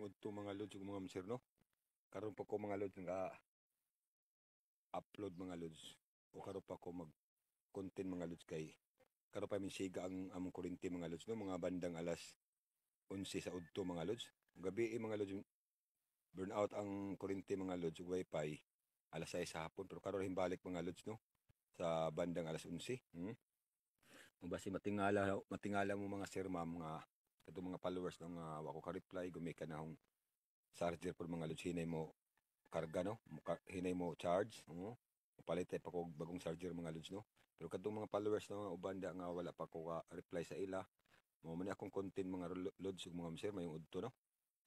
udto mga lods ug mga sir no. Karon pa ko mga lods nga upload mga lods. O karon pa ko mag content mga lods kay karon pa minsiga ang among kuryente mga lods no, mga bandang alas 11 sa udto mga lods. Gabi mga lods burn out ang kuryente mga lods ug wifi alas 6 sa hapon pero karon himbalik mga lods no sa bandang alas 11. Basi matingala mo mga sir ma'am nga kadto mga followers no nga wa ko ka-reply gumay ka na hong charger por mga lods hinay mo karga no hinay mo charge palit pa ko bagong charger mga lods no pero kadtong mga followers no ubanda nga wala pa ko reply sa ila mo man akong content mga lods ug mga sir mayong udto no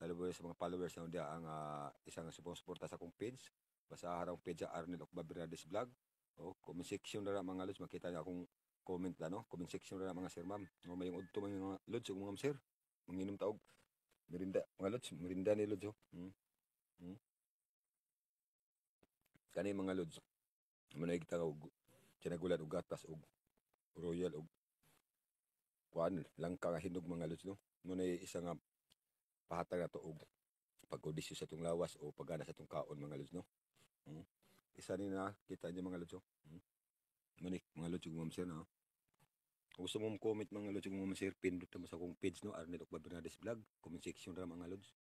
lalo sa mga followers na dia ang isang suporta sa akong page basta harang page sa Arnel Okba Bernades Vlog o comment section na mga lods makita niya akong comment no comment section na mga sir ma'am o mayong udto mga lods ug mga sir manginom taog merinda mga lods merinda ni lods kani mga lods mo na kita og tinagulan og gatas og royal og kuan langka nga hinog mga lods no mo na isa nga pahatag na to og pag-odisyo sa itong lawas o pagana sa itong kaon mga lods no. Isa ni na kita niyo mga lods. Manik mga lods ug mga sir no. Kung gusto mo comment mga lods ug mga sir pindot mo sa akong page no Arnel Okba Bernades Vlog comment section ra mga lods.